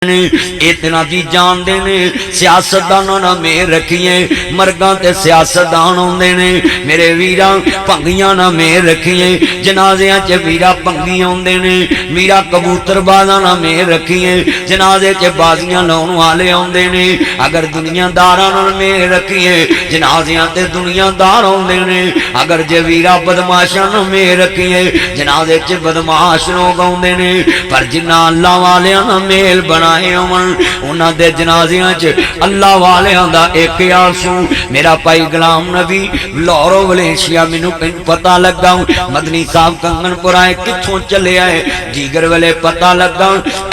इतना की जानते ने सियासतदाना ना मेर रखिए मरगा ते सियासतदान आउंदे ने मेरे वीरा भंगियां ना मेर रखिए जनाजियां च वीरा भंगी आउंदे ने वीरा कबूतरबाज़ां ना मेर रखिए जनाजे च बाजियां लाउण वाले आउंदे ने अगर दुनियादारां नाल मेर रखिए जनाजियां ते दुनियादार आउंदे ने अगर जे वीरा बदमाशां नाल मेर रखिए जनाजे च बदमाश लोग आउंदे ने पर जिन्ना अल्लाह वालियां नाल मेल बना उन्हां दे जनाज़ियां च अल्लाह वालियां दा एक आंसू मेरा भाई गुलाम नबी लाहौरों मलेशिया मैनू पता लगा मदनी साहब कंगनपुर आए कित्थों चले आए जीगर वाले पता लगा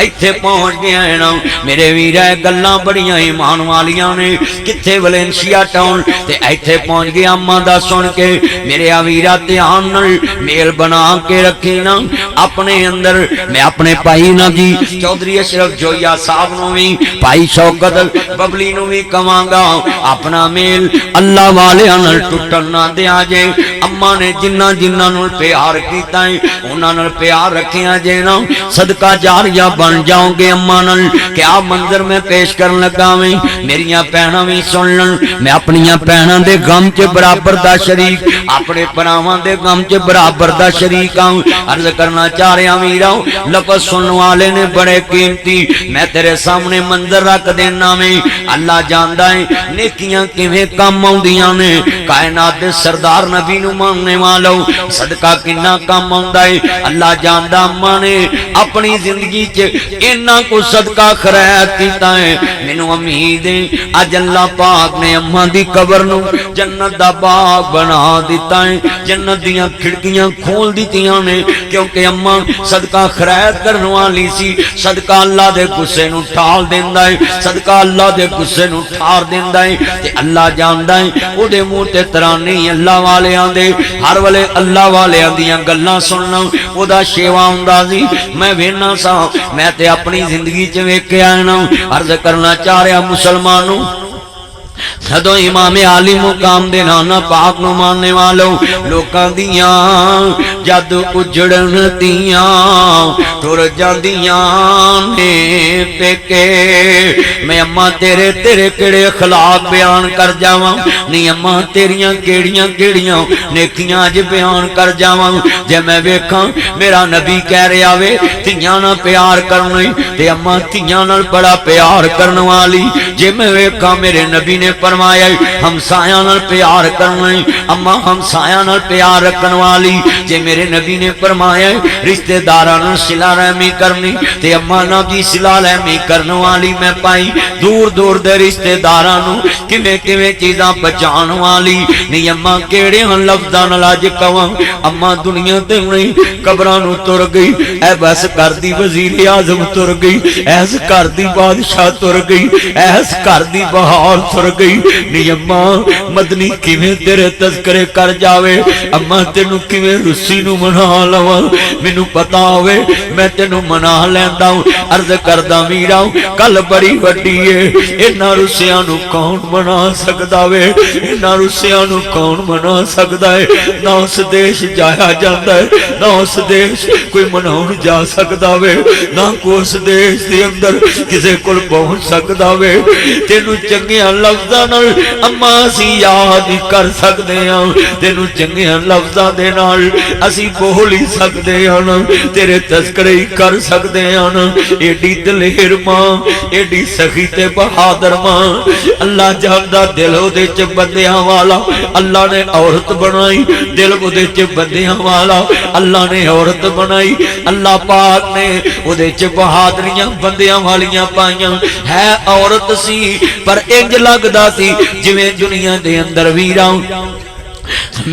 इत्थे पहुंच गया है ना मेरे वीर गल्लां बड़ियां ईमान वालियां ने कित्थे वलेंशिया टाउन ते इत्थे पहुंच गया अम्मा दा सुन के मेरे वीरा ध्यान नाल मेल बना के रखी ना अपने अंदर मैं अपने भाई ना जी चौधरी अशरफ जोया साहब नूं भी भाई शौकत बबली नूं भी कवांगा अपना मेल अल्लाह वालियां नाल टुटन ना दिया जे अम्मा ने जिन्ना जिन्ना नाल प्यार कीता है उन्हां नाल प्यार रखिया जे ना सदका जारिया बन जाओगे अम्मा नाल क्या मंजर मैं पेश करन लगा मैं मेरियां भैणां भी सुन लण मैं अपनियां भैणां दे गम च बराबर दा शरीक अपने भरावां दे गम च बराबर दा शरीक हां अर्ज करना चाह रहा वीरा लफ्ज़ सुनने वाले ने बड़े कीमती मैं तेरे सामने मंजर रख देना में अल्लाह जानदा है नेकियां किवें काम आउंदियां ने कायनात दे सरदार नबी नूं मानने वालों सदका किन्ना काम आउंदा है अल्लाह जानदा अम्मा ने अपनी जिंदगी च इन्ना को सदका खैर कीता है मैनूं उम्मीद है अज अल्लाह पाक ने अम्मा दी कबर नूं जन्नत दा बाग बना दिता है जन्नत दियां खिड़कियां खोल दित्तियां ने क्योंकि अम्मा सदका खैर करने वाली सी सदका अल्लाह दे गुस्से नूं टाल देंदा है सदका अल्लाह दे गुस्से नूं ठार देंदा है ते अल्लाह जानदा है ओदे मुंह ते तराने अल्लाह वालियां दे हर वेले अल्लाह वालियां दियां गल्लां सुनना ओदा शेवा हुंदा सी मैं वेखना सा मैं ते अपनी जिंदगी च वेखिया ना अर्ज करना चाह रहा मुसलमानों सदों इमाम आली मुकाम दे नाना पाक नूं मानने वालों लोकां दियां जद उजड़न दियां टुर जांदियां ने पेके मैं अम्मा तेरे तेरे केड़े अखलाक बयान कर जावां नी अम्मा तेरियां केड़ियां केड़ियां नेकियां अज बयान कर जावां जे मैं वेखां मेरा नबी कह रहा वे धियां नाल प्यार करना ते अम्मा धियां नाल बड़ा प्यार करने वाली जे मैं वेखां मेरे नबी ने फरमाया हमसाया नाल प्यार करना अम्मा हमसाया नाल प्यार रखन वाली जे मेरे नबी ने फरमाया रिश्तेदारां नाल सिला रहमी करनी ते अम्मा ना जी सिला रहमी करने वाली मैं पाई दूर दूर दे रिश्तेदारां नूं किवें किवें चीज़ां पहचान वाली नहीं अम्मा केड़े लफ्ज़ां नाल अज कवां अम्मा दुनिया ते नहीं कबरां नूं तुर गई ऐ बस घर दी वजीर आज़म तुर गई ऐस घर दी बादशाह तुर गई ऐस घर दी बहार तुर गई नहीं अम्मा मदनी किवें तेरे तज़करे कर जावे अम्मा तेनू किवें रुस्सी नू मना लवां मैनू पता होवे मैं तेनू मना लैंदा अर्ज करदा मीरा कल बड़ी वड्डी है इन्हां रुस्सियां नू कौन मना सकदा वे इन्हां रुस्सियां नू कौन मना सकदा है ना उस देश जाया जांदा है ना उस देश कोई मनाउण जा सकदा वे ना को उस देश दे अंदर किसे कोल पहुंच सकदा वे तेनू चंगियां लफ्ज़ां नाल अम्मा असीं याद ही कर सकदे हां तेनू चंगियां लफ्ज़ां दे नाल असीं बोल ही सकदे हां तेरे तज़करे ही कर सकदे हां एडी दलेर मां एडी सखी ते बहादुर मां अल्लाह जानदा दिल ओदे च बंदियां वाला अल्लाह ने औरत बनाई दिल ओदे च बंदियां वाला अल्लाह ने औरत बनाई अल्लाह पाक ने ओदे च बहादुरियां बंदियां वालियां पाईयां है औरत सी पर इंज लगदा सी जिवें दुनिया दे अंदर वीरां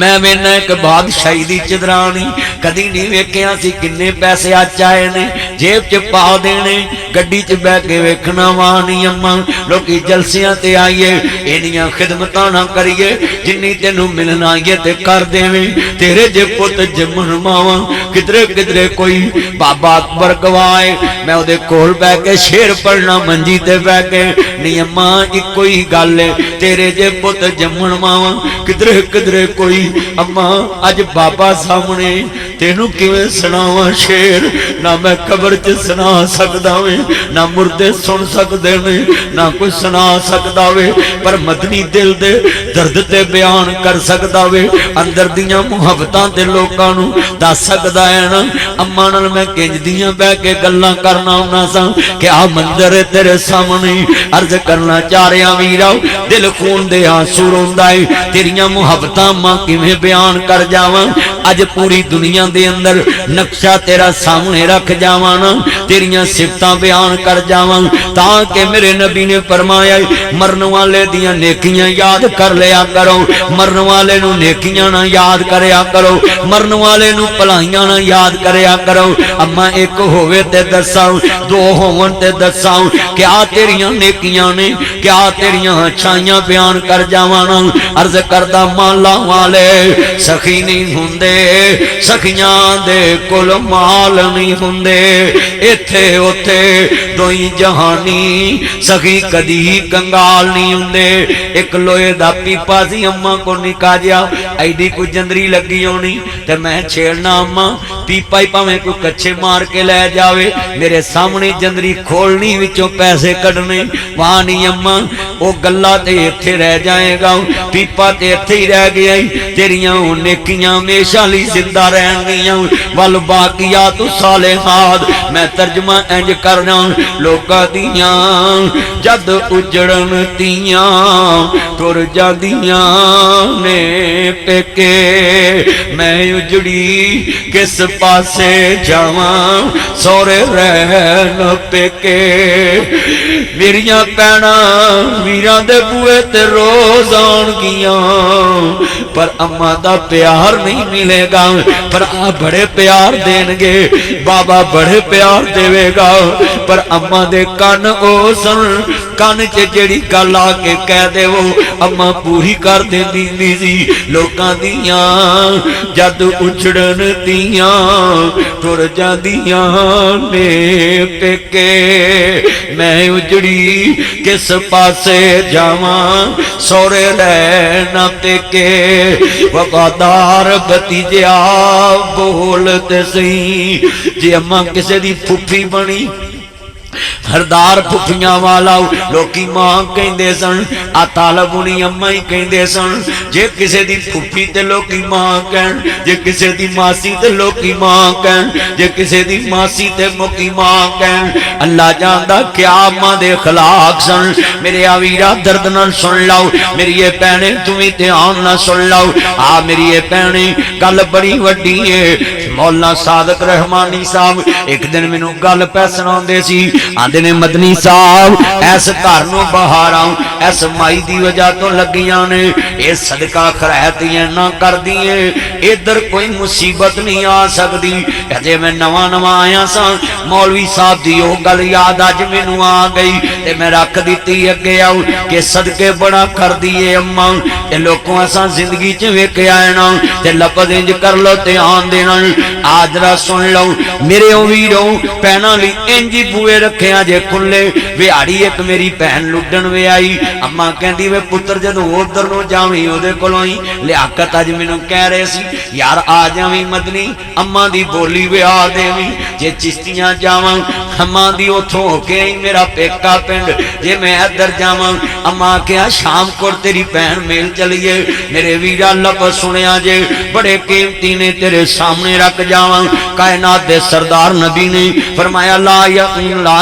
मैं वेना एक बादशाही दी चदरानी कदी नहीं वेखिया सी किन्ने पैसे अच आए ने जेब च पा देने गड्डी च बह के वेखना वा नहीं अम्मा लोकी जलसियां ते आईए इन्नियां खिदमतां ना करिए जिन्नी तेनू मिलना आईए ते कर देवे तेरे जे पुत जम्मन मावा किधरे किधरे कोई बाबा अकबर गवाए मैं उहदे कोल बह के शेर पढ़ना मंजी ते बह के नहीं अम्मा इक्को ही गल है तेरे जे पुत जम्मन मावा किधरे किधरे कोई अम्मा अज बाबा सामने तेनू किवें सुनावां शेर, ना मैं कबर च सुना सकदा वे, ना मुर्दे सुन सकदे ने, ना कोई सुना सकदा वे, पर मदनी दिल दे दर्द ते बयान कर सकदा वे, अंदर दियां मुहब्बतां ते लोकां नू दस सकदा है ना। अम्मा नाल मैं किंज दियां बह के गल्लां करना हुंदा सा, क्या मंजर है तेरे सामने। अर्ज करना चाह रहा वीरा, दिल खून दे आंसू रोंदा है, तेरियां मुहब्बतां मां किवें बयान कर जावां। अज पूरी दुनिया दे अंदर नक्शा तेरा सामने रख जावां ना, तेरियां सिफतां बयान कर जावां, ताकि मेरे नबी ने फरमाया मरन वाले दियां नेकियां याद कर लिया करो, मरन वाले नू नेकियां ना याद करया करो, मरन वाले नू भलाइयां ना याद करया करो। अम्मा एक होवे ते दसाओ, दो होवन ते दसाओ, क्या तेरियां नेकियां ने, क्या तेरियां अच्छाइयां बयान कर जावां ना। अर्ज करदा माला वाले सखी नहीं हुंदे, सखियां दे कोल माल नहीं हुंदे, इत्थे उथे दोई जहानी सखी कदी कंगाल नहीं हुंदे। एक लोहे दा पीपा सी अम्मा को निका जिहा, ऐडी कोई जंदरी लगी होनी ते मैं छेड़ना अम्मा, पीपा ही भावें कोई कच्छे मार के लै जावे, मेरे सामने जंदरी खोलनी विचों पैसे कढने, वहां नहीं अम्मा वो गल्ला ते इत्थे रह जाएगा, पीपा ते इत्थे ही रह गया। तेरियां नेकियां हमेशा लई जिंदा रहणगियां, वल बाकिया तू सालेहात। मैं तर्जमा इंज करना, लोकां दियां जद उजड़न तियां तुर जांदियां ने पेके, मैं उजड़ी किस पासे जावां सौरे रहन पेके। मेरियां भैणां वीरां दे बूहे ते रोज आउणगियां, पर अम्मा दा प्यार नहीं मिलेगा, पर आ बड़े प्यार देणगे, बाबा बड़े प्यार देवेगा, पर अम्मा दे कन ओ सुन, कन च जेड़ी गल आके कह देवो अम्मा पूरी कर देंदी सी। लोकां दियां जद उछड़न दियां तुर जांदियां ने पेके, मैं उजड़ी किस पासे जावां सौरे रहना पेके। वफादार भतीजिया बोलते सही, जे अम्मा किसे दी फुफी बनी, हरदार फुफियां वाला लोकी मां कहंदे सन, आ तालबुनी अम्मा ही कहंदे सन। जे किसे दी फुफी ते लोकी मां कहन, जे किसे दी मासी ते लोकी मां कहन, जे किसे दी मासी ते मुकी मां कहन, अल्लाह जानदा क्या अम्मा दे अखलाक सन। मेरे आवीरा दर्द नाल सुन लाओ, मेरी ये भैणे तू भी ध्यान नाल सुन लाओ। आ मेरी ये भैणे गल बड़ी वड्डी है। मौलाना सादक रहमानी साहब एक दिन मैनू गल पै सुणाउंदे सी, आंदे ने मदनी साहब इस घर नूं बहारां इस माई दी वजह तो लगियां ने, ये सदका खरैतियां ना कर दिए, इधर कोई मुसीबत नहीं आ सकती। अजे मैं नवा नवा आया सा, मौलवी साहब दी ओ गल याद अज मैनू आ गई ते मैं रख दी अगे आओ कि सदके बड़ा कर दिए अम्मा। ते लोगों असा जिंदगी च वेख्या है ना, ते लफज इंज कर लो ध्यान देना, आजरा सुन लो मेरे ओ वीरो भैणां लई इंज ही बूए रखे जे खुले। विहाड़ी एक मेरी भैन लुडन वे आई, अम्मा कहती वे पुत्र जदों उधर नो जावी ओदे कोलों ही लियाकत अज मैनू कह रहे सी यार आ जावी मदनी अम्मा दी बोली विहा देवी। जे चिश्तियां जावां अम्मा दी उथों होके आई मेरा पेका पिंड, जे मैं इधर जावां अम्मा क्या शाम को तेरी भैन मेल चलीए। मेरे वीरा लफ्ज़ सुनिया जे बड़े कीमती ने तेरे सामने रख जावां। कायनात दे सरदार नबी ने फरमाया ला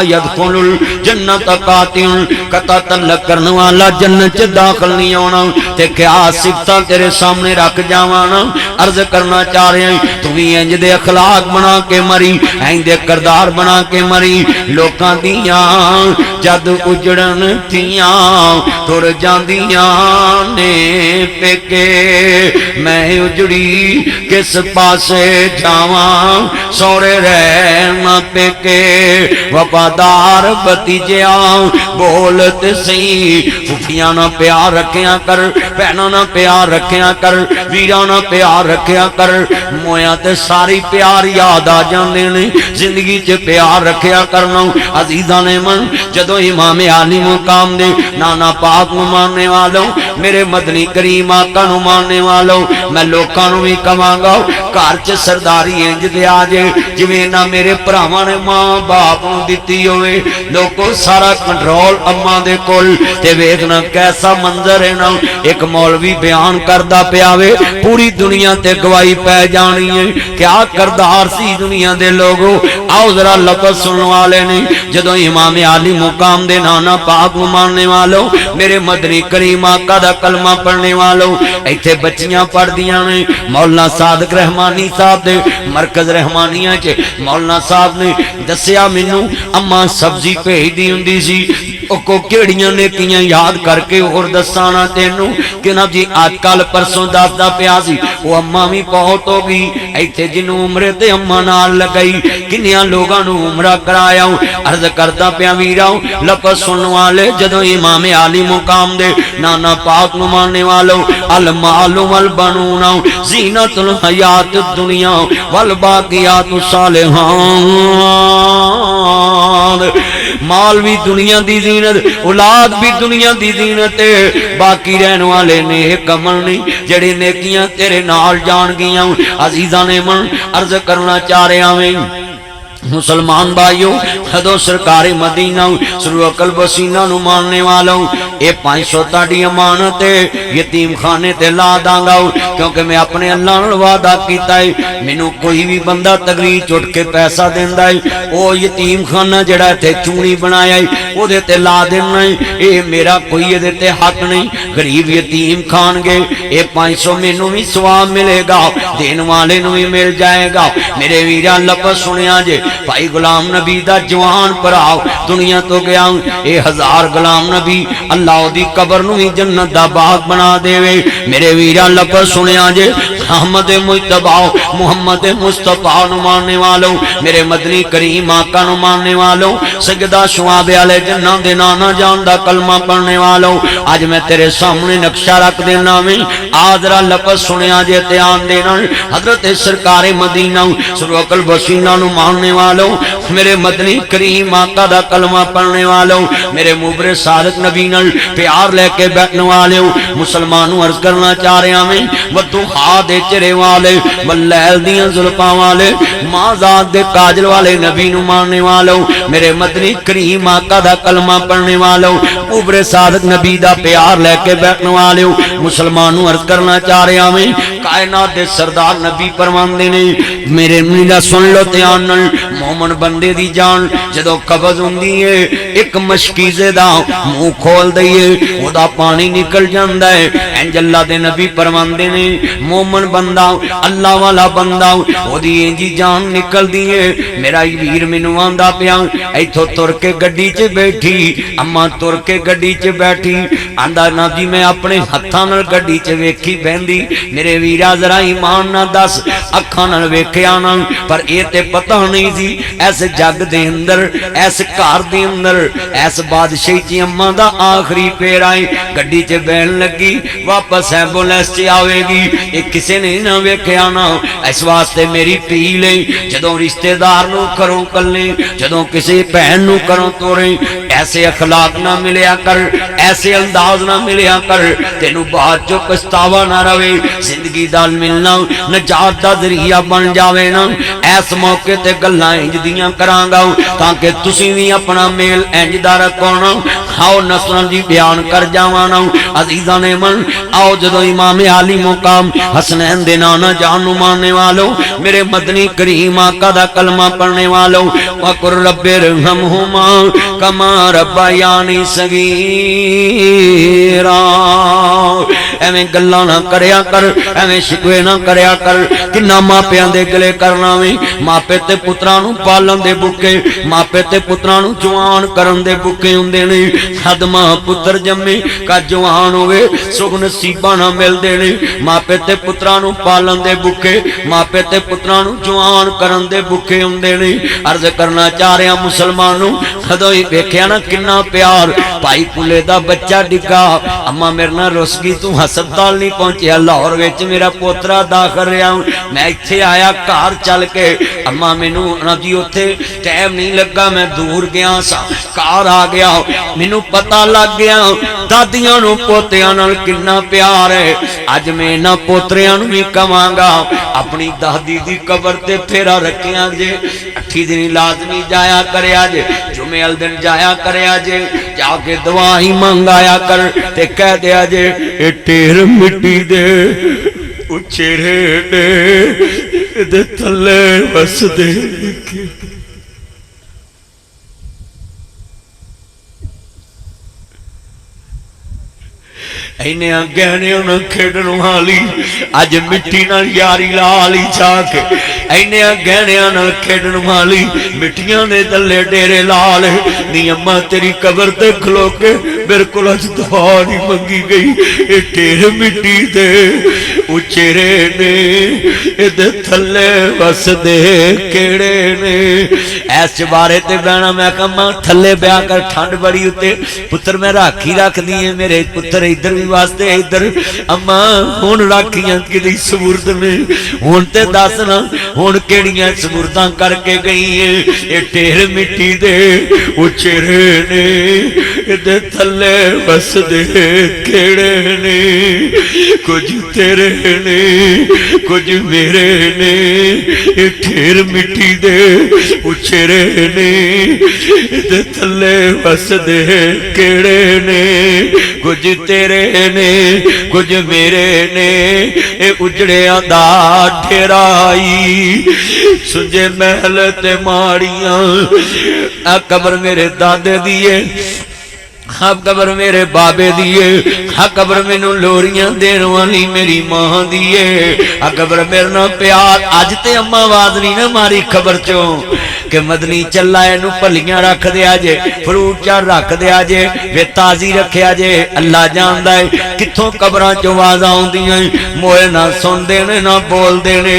यदखुलुल जन्नत कातिल, कतल करने वाला जन्नत च दाखिल नहीं होना। ते क्या सिफतां तेरे सामने रख जावां ना। अर्ज करना चाह रहे तू भी इंज दे अखलाक बना के मरी, इंज दे करदार बना के मरी। लोकां दियां जद उजड़न थियां तुर जांदियां ने पेके, मैं उजड़ी किस पासे जावां सौरे रहना पेके। वफादार भतीजिया बोलत सी फुफियां ना प्यार रखिया कर, भैनों ना प्यार रखिया कर, वीरां ना प्यार रखिया कर। मोया ते सारी प्यार याद आ जाते ने, जिंदगी च प्यार रखिया करना। अजीजा ने मन जदों इमाम आली मुकाम दे नाना पाक नूं मानने वालों, मेरे मदनी करीम आका नूं मानने वालों, मैं लोकां नूं भी कहांगा घर च सरदारी इंज दे आ जे जिवें ना मेरे भरावां ने मां बाप नूं दित्ती होवे। लोको सारा कंट्रोल अम्मा दे कोल ते वेखना कैसा मंजर है ना। एक मौलवी बयान करदा पिया वे, पूरी दुनिया ते गवाही पै जानी है। क्या करदार सी दुनिया दे लोगों, आओ जरा लफ्ज़ सुनने वाले ने। जदों इमाम आली मुकाम दे नाना पाक नूं मानने वालों, मेरे मदनी करीम आका दा कलमा पढ़ने वालों, इत्थे बच्चियां पढ़दियां ने। मौलाना सादक रहमानी साहब दे मरकज रहमानिया च मौलाना साहब ने दसिया मैनू, अम्मा सब्जी भेजदी हुंदी सी, को केड़ियां नेकियां याद करके और दसाना तेनू कि ना जी अज कल परसों दसदा पिया सी, वो अम्मा भी बहुत हो गई। इत्थे जिन्नू उमरे ते अम्मा नाल लगाई, किन्नियां लोगां नू उमरा कराया। अर्ज करदा पिया वीराओ लफ्ज़ सुनने वाले, जदों इमाम आली मुकाम दे नाना पाक नू मानने वालों, अल मालू वल बनूना ज़ीनतुल हयात दुनिया वल बाकियातु सालिहात। माल भी दुनिया दी जीनत, औलाद भी दुनिया दी जीनत है। बाकी रहने वाले नेक अमल नहीं जेड़े नेकियां तेरे नाल जान गियां। अजीजा ने मन अर्ज करना चाह रहा मैं, मुसलमान भाइयों, हदों सरकारी मदीना सरू अकल बसीना नू मानने वालों, ये 500 ताड़ी अमानत है, यतीम खाने ते ला दांगा। क्योंकि मैं अपने अल्लाह नाल वादा कीता है, मैनू कोई भी बंदा तकरीर चुट के पैसा देंदा है, वो यतीम खाना जड़ा इत्थे चूनी बनाया है ओदे ते ला देना है। ये मेरा कोई इहदे ते हक नहीं। गरीब यतीम खानगे, ये 500 मैनू भी सवाब मिलेगा, देने वाले नू भी मिल जाएगा। मेरे वीरा लफ्ज़ सुनिया जे, भाई गुलाम नबी दा जवान भराओ दुनिया तो गया, ये 1000 गुलाम नबी अल्लाह दी कबर नूं भी जन्नत दा बाग बना देवे। मेरे वीरा लफ्ज़ सुनिया जे, अहमद मुजतबा मुहम्मद मुस्तफा नूं मानने वालों, मेरे मदनी करीम आका नूं मानने वालों, सजदा शुआबे वाले जन्ना दे नाना जान दा कलमा पढ़ने वालों, आज मैं तेरे सामने नक्शा रख देना में आदरा लफ्ज़ सुनिया जे ध्यान देना। हजरत सरकारे मदीना सरू अकल बसीना नूं मानने वालों, मेरे मदनी करीम आका दा कलमा पढ़ने वालों, मेरे मुबरे सादक नबी नाल प्यार लेके बैठने वाले मुसलमानों, अर्ज करना चाह रहा मैं, वदू हा दे चेहरे वाले, वलैल दियां जुल्फां वाले, माज़ाद दे काजल वाले नबी नूं मानने वालों, मेरे मदनी करीम आका दा कलमा पढ़ने वालों, मुबरे सादक नबी दा प्यार लेके बैठने वाले मुसलमानों, अर्ज करना चाह रहा मैं, कायनात दे सरदार नबी फरमांदे ने, मेरे मीरा सुन लो ध्यान नाल, मोमन बंदे दी जान जदों कब्ज़ हुंदी है, एक मशकीज़े दा मुंह खोल दईए ओदा पानी निकल जांदा है। इंज अल्लाह दे नबी फरमांदे ने, मोमन बंदा अल्लाह वाला बंदा ओदी इंजी जान निकलदी है। मेरा वीर मैनू आंदा पिया, इथों तुर के गड्डी च बैठी, अम्मा तुर के गड्डी च बैठी, आंदा ना जी मैं अपने हत्थां नाल गड्डी च वेखी बहंदी। मेरे वीरा जरा ईमान ना दस, अखां नाल वेखिया ना, पर ये ते पता नहीं सी ऐस जग दे अंदर, ऐस घर दे अंदर, ऐस बादशाही च अम्मा दा आखिरी फेरा है। गड्डी च बैन लगी, वापस एंबुलेंस च आवेगी, ये किसी ने ना वेखिया ना। इस वास्ते मेरी पील है, जदों रिश्तेदार नूं घरों कल्ले, जदों किसी भैन नूं घरों तोरे, ऐसे अखलाक ना मिलिया कर, ऐसे अंदाज ना मिलिया कर, तेनू बाद चो पछतावा ना रवे, जिंदगी दा मिलना नजात दा जरिया बन जावे ना। ऐस मौके ते गल्लां इंज दियां करांगा ताकि तुसीं भी अपना मेल इंज दा रखो ना। आओ नस्ल जी बयान कर जावा ना अजीजा ने मन। आओ जदों इमाम आली मुकाम हसनैन दे नाना जान नूं मानने वालों, मेरे मदनी करीम आका दा कलमा पढ़ने वालों, वकुर रब्बिरहमहुमा कमा रब्बयानी सगीरा। एवें गल्लां ना करया कर, एवें शिकवे ना करया कर। किन्ना मापियां दे गले करना वे, मापे ते पुत्रां नूं पालन दे बुके, मापे ते पुत्रां नूं जवान करन दे बुके हुंदे ने। हद मां पुत्र जम्मे का जवान होवे, सुख नसीबां ना मिलदे ने। मापे ते पुत्रां नूं पालन दे बुके, मापे ते पुत्रां नूं जवान करन दे बुके हुंदे ने। अर्ज करना चाह रहा मुसलमानों, जदों ही वेख्या ना किन्ना प्यार, भाई कुले दा बच्चा डिगा, अम्मा मेरे नाल रुस गई, तू हस्पताल नहीं पहुंचिया, लाहौर विच मेरा पोतरा दाखिल रहा, मैं इत्थे आया घर चल के, अम्मा मैनू जी उत्थे टाइम नहीं लगा, मैं दूर गया सा, घर आ गया, मैनू पता लग गया दादियां नू पोतियां नाल किन्ना प्यार है। अज मैं इन्हां पोतरियां नू भी कहांगा अपनी दादी दी कबर ते फेरा रखिया जे, 8 दिन लाजमी जाया करया जे, जुमे वाले दिन जाया करया जे, जाके दुआ ही मंगाया कर ते कह दिया जे ए ढेर मिट्टी दे उचेरे दे थले वसदे। इन्ने गहने उन्हें खेडन वाली अज मिट्टी नाल यारी ला ली चाक, इन्ने गहने नाल खेडन वाली मिट्टियां दे तले डेरे ला ले। नी अम्मा तेरी कबर ते खलो के मेरे को अज दुआ नहीं मंगी गई, ये ढेर मिट्टी दे उचेरे ने इहदे थले वसदे केड़े ने। इस बारे ते बहना मैं कहा थले ब्याह कर ठंड बड़ी उत्ते, पुत्र मैं राखी रख दी है, मेरे पुत्र इधर भी वास्ते इधर, अम्मा हुण राखियां कि सबूरत ने, हुण ते दस ना हुण केड़ियां सबूरतां करके गई है। ये ढेर मिट्टी दे उचेरे ने इहदे थले वसदे केड़े ने, कुछ तेरे ने कुछ मेरे ने। ये ढेर मिट्टी दे उचेरे ने इहदे थले वसदे केड़े ने, कुछ तेरे ने कुछ मेरे ने। ये उजड़िया दा डेराई सुंजे महल ते माड़ियां, आ कबर मेरे दादे दी है, हाँ कबर मेरे बाबे दिए, हाँ कबर मैनू लोरियां देने वाली मेरी मां दिए, आ कबर मेरे ना प्यार। अज ते अम्मा आवाज नहीं ना मारी खबर चो कि मदनी चला इनू भलियां रख दिया जे, फ्रूट चार रख दिया जे, वे ताजी रखिया जे। अल्लाह जानदा है कित्थों कबरां चों आवाज़ आउंदियां, मोए ना सुनदे ने ना बोलदे ने,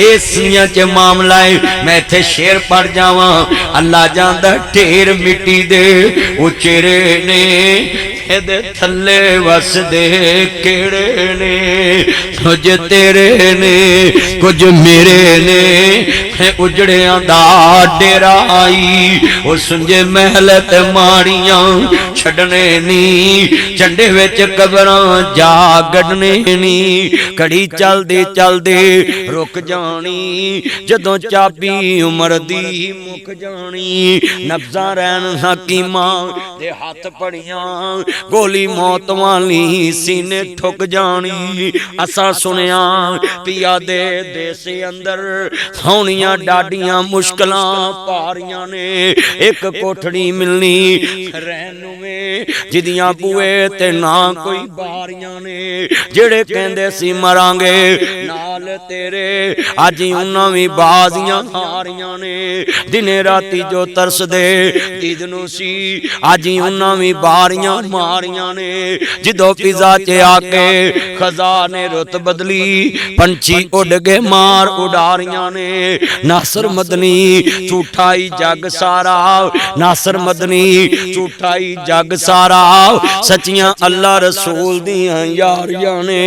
इस च मामला है। मैं इत्थे शेर पढ़ जावां, अल्लाह जानदा ढेर मिट्टी दे उचेरे ने इहदे थले वसदे केड़े ने, कुछ तेरे ने कुछ मेरे ने। उजड़ियां दा डेरा आई ओ सुंजे महल ते माड़ियां छड़ने नी, झंडे विच कबरां जा गढ़ने नी। घड़ी चलदी चलदी रुक जानी, जदों चाबी उमर दी मुक जानी। नब्ज़ां रहन हकीमां दे हथ पड़ियां, गोली मौत वाली सीने ठुक जानी। असा सुनिया पिया दे देश अंदर होनियां डाडियां मुश्किलां पारियां ने, एक कोठड़ी मिलनी रहनू में जिदियां बूए ते ना कोई बारियां ने। जेड़े कहंदे सी मरांगे नाल तेरे, अज उन्हां भी बाजियां हारियां ने। दिने राती जो तरसदे दीद नू सी, अज उन्हां भी बारियां मारियां ने। जिदों फिजा च आके खजा ने रुत बदली, पंछी उड़ गए मार उडारियां ने। नासर मदनी झूठाई जग सारा, नासर मदनी झूठाई जग सारा, सच्चियां अल्लाह रसूल दियां यारियां ने।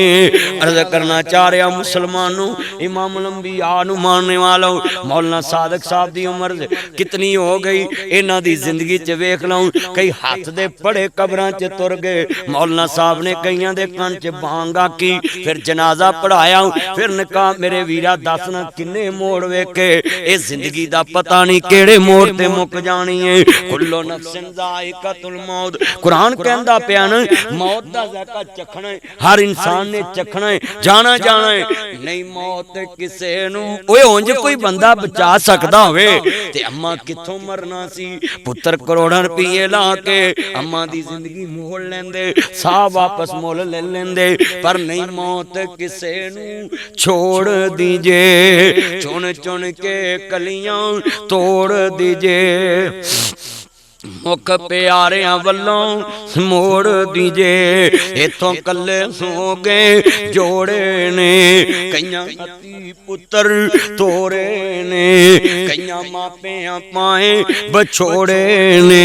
अर्ज करना चाह रहा मुसलमानों, इमाम लंबिया नू मानने वालों, मौलाना सादक साहब दी उम्र कितनी हो गई, इन्हां दी जिंदगी च वेख लऊं। कई हाथ दे पड़े कबरां च तुर गए, मौलाना साहब ने कईयां दे कान च बांग आकी, फिर जनाजा पढ़ाया, फिर निकाह। मेरे वीरा दसना किन्ने मोड़ वेखे, इस जिंदगी दा पता नहीं केड़े मोड़ ते मुक जानी है। कुल्लो नफ्सिन ज़ाइक़तुल मौत, कुरान कहंदा पिया न मौत दा ज़ायका चखना है, हर इंसान ने चखना है, जाना जाना है। नहीं मौत किसे नू ओए उंज कोई बंदा बचा सकदा होवे ते अम्मा कित्थों मरना सी। पुत्र करोड़ां रुपये ला के अम्मा दी जिंदगी मोल लेंदे, साह वापस मोल ले लेंदे, पर नहीं मौत किसे नू छोड़ दीजे, चुन चुन के कलियां तोड़ दीजे। मुख प्यारियां वल्लों मोड़ दीजे इथों कल्ले सो गए जोड़े ने कईयां अती पुत्र तोरे ने कईयां मापियां पाए बछोड़े ने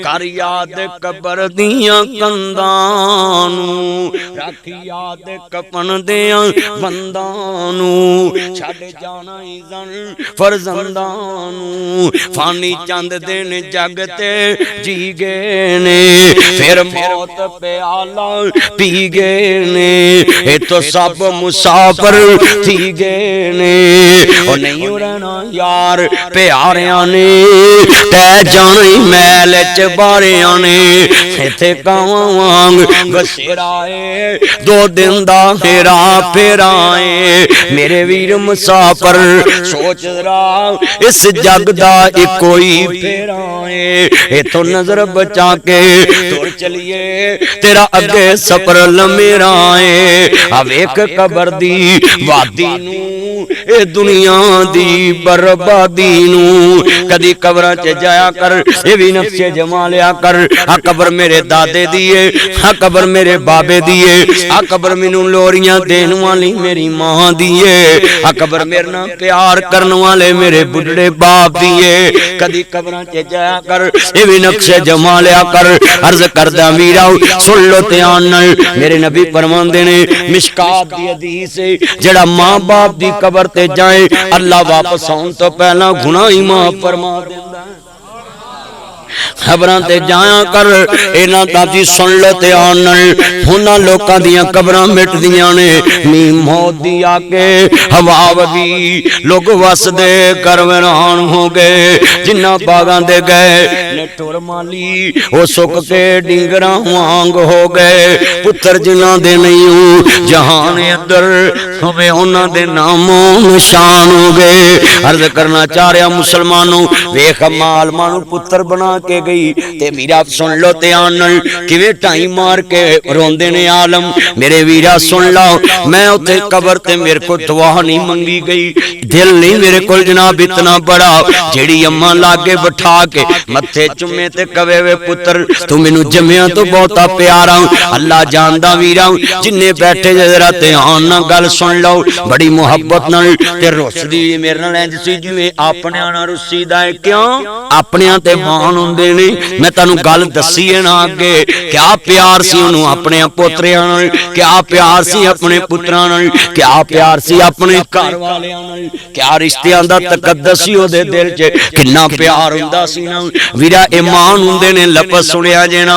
कर याद कबर दियां कंधां नूं रख याद कपन दियां बंदां नूं छड़ जाना ही जन फरजंदां नूं फानी चंद दिन जगत जी गए ने फिर मौत प्याला पी गए ने ये तो सब मुसाफिर थी गए ने और नहीं रहना यार प्यारियां ने तै जाना ही मैल च बारियां ने इथे कावां वांग बसेराए 2 दिन दा फेरा फेराए मेरे वीर मुसाफिर सोच रहा इस जग दा इको ही फेराए इथों नजर बचा के तुर चलिए तेरा अगे सफर लमेरा है वेख कबर दी वादी नू ए दुनिया दी बर्बादी नू कदी कबरां च जाया कर ये भी नक्शे जमा लिया कर आ कबर मेरे दादे दी है आ कबर मेरे बाबे दी है आ कबर मैनू लोरियां देन वाली मेरी मां दी है आ कबर मेरे नाल प्यार करन वाले मेरे बुढ़ड़े बाप दी है कदी कबरां च जाया कर ये भी नक्शे जमा लिया कर अर्ज करदा वीरा सुन लो ध्यान नाल मेरे नबी फरमांदे ने मिशकात दी हदीस है जेड़ा मां बाप दी कबर ते जाए अल्लाह वापस आउण तो पहला गुनाह ही माफ फरमा देंदा है खबरां ते जाया कर इन्हां दा जी सुन लो ध्यान नाल उन्हां लोकां दियां कबरां मिटदियां ने नी मौत दी आके हवा वगी लोग वसदे कर वैरान हो गए जिन्ना बागां दे गए ने टुर माली ओ सुक के डिंगरां वांग हो गए पुत्र जिन्हां दे नहीं हो जहान अंदर हमें उन्हां दे नामो निशान हो गए अर्ज करना चाह रहा मुसलमानों वेख माल मानू पुत्र बना के गई ते मीरा सुन लो ध्यान नाल किवें टाइम मार के रोंदे ने आलम मेरे वीरा सुन लो मैं उथे कबर ते मेरे को दुआ नहीं मंगी गई दिल नहीं मेरे को जनाब इतना बड़ा जेड़ी अम्मा लागे बिठा के मथे चुमे ते कवे वे पुत्र तू मैनू जम्मिया तो बहुता प्यारा अल्लाह जानदा वीरा जिन्ने बैठे जरा ध्यान नाल गल सुन लो बड़ी मुहब्बत नाल ते रुसदी मेरे नाल इंज सी जिवें अपने नाल रुसीदा है क्यों अपने ते मान हुंदे ने मैं तैनूं गल दसी है ना अगे क्या प्यार सी उन्होंने अपने पोतरियां नाल क्या प्यार सी अपने पुत्रां नाल क्या प्यार सी अपने घर वालियां नाल क्या रिश्तियां दा तकद्दस सी ओदे दिल च किन्ना प्यार हुंदा सी ना वीरा ईमान हुंदे ने लफ्ज़ सुनिया जे ना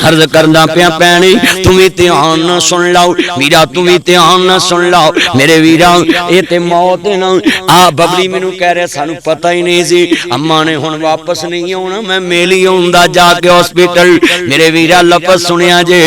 अर्ज करदा पिया भैणे तू भी ध्यान नाल सुन लो वीरा तू भी ध्यान नाल सुन लो मेरे वीरा ये ते मौत है ना आ बबली मैनूं कह रहा सानूं पता ही नहीं सी अम्मा ने हुण वापस नहीं आउणा मैं मेली आउंदा जाके हॉस्पिटल मेरे वीरा लफ्ज़ सुनिया जे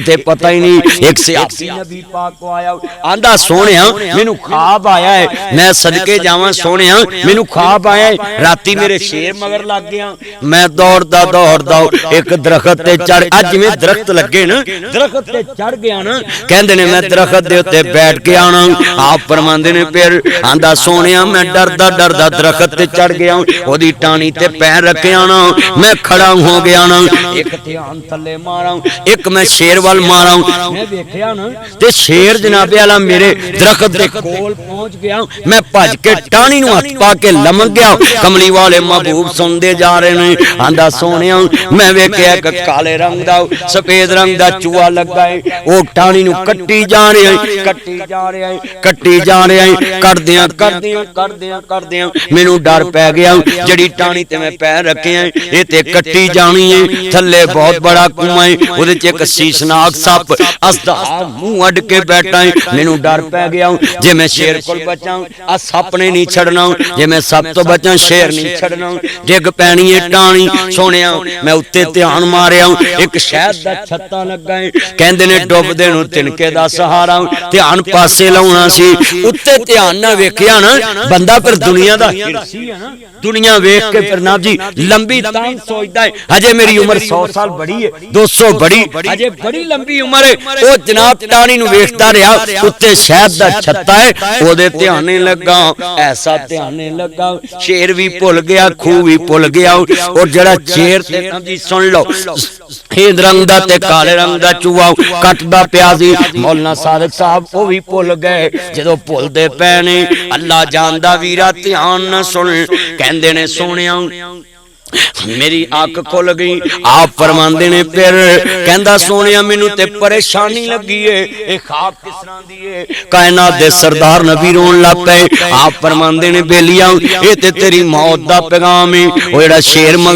ते पता ही नहीं एक सियासी नबी पाक को आया आंदा सोहणिया मैनूं ख्वाब आया है मैं सदके जावां सोहणिया मैनूं ख्वाब आया है राती मेरे शेर मगर लग गया मैं दौड़दा दौड़दा एक दरखत ते चढ़ अज जिवें दरख्त लगे ना दरखत ते चढ़ गया ना कहंदे ने मैं दरखत दे उत्ते बैठ के आना आप फरमांदे ने फिर आंदा सोहणिया मैं डरदा डरदा दरखत ते चढ़ गया ओदी टाणी ते पैर रखे आना मैं खड़ा हो गया ना एक ध्यान थले मारा एक मैं शेर वाल मारा मैं देखया ना ते शेर जनाबे वाला मेरे दरखत दे कोल पहुंच गया मैं भज के टाणी नूं हथ पा के लमक गया कमली वाले महबूब सुनदे जा रहे ने आंदा सोहणिया मैं वेख्या एक काले रंग दा सफेद रंग दा चूहा लगा है ओ टाणी नूं कट्टी जा रहा है कट्टी जा रहा है कट्टी जा रहा है करदियां करदियां करदियां करदियां मैनूं डर पै गया जड़ी टाणी ते मैं पैर रखे हैं ये ते कट्टी जानी है थले बहुत बड़ा कुआं है ओदे च एक शीशनाक सप असदा मुंह अड के बैठा है मैनूं डर पै गया जे मैं शेर कोल बचां आ सप ने नहीं छड़ना जे मैं सप तो बचां शेर नहीं छड़ना डिग पैनी है टाणी सोहणिया मैं उत्ते ध्यान मारिया एक शहद दा छत्ता लगा है कहंदे ने डुबदे नूं तिनके दा सहारा ध्यान पासे लाउणा सी उत्ते ध्यान ना वेखिया ना बंदा फिर दुनिया दा हिरसी है ना दुनिया वेख के फिर ना जी लंबी तान सोचता है हजे मेरी उम्र 100 साल बड़ी है 200 बड़ी हजे बड़ी लंबी उम्र है वो जनाब टाणी नु वेखदा रहा उत्ते शहद दा छत्ता है ओदे ध्यान नहीं लगा ऐसा ध्यान नहीं लगा शेर भी भुल गया खूह भी भुल गया और जड़ा शेर ते ना जी सुन लो सफेद रंग दा ते काले रंग दा चूहा कटदा पिया सी मौलाना सादिक साहब वो भी भुल गए जदों भुलदे पै ने अल्लाह जानदा वीरा ध्यान न सुन कहंदे ने सोनिया मेरी अख खुल गई आप फरमांदे ने फिर कहंदा सोनिया मैनू ते परेशानी लगी है ये ख्वाब किस तरह दी है कायनात दे सरदार नबी रोन लग पे आप फरमांदे ने बेलिया ये ते तेरी मौत दा पैगाम है ओ जेड़ा शेर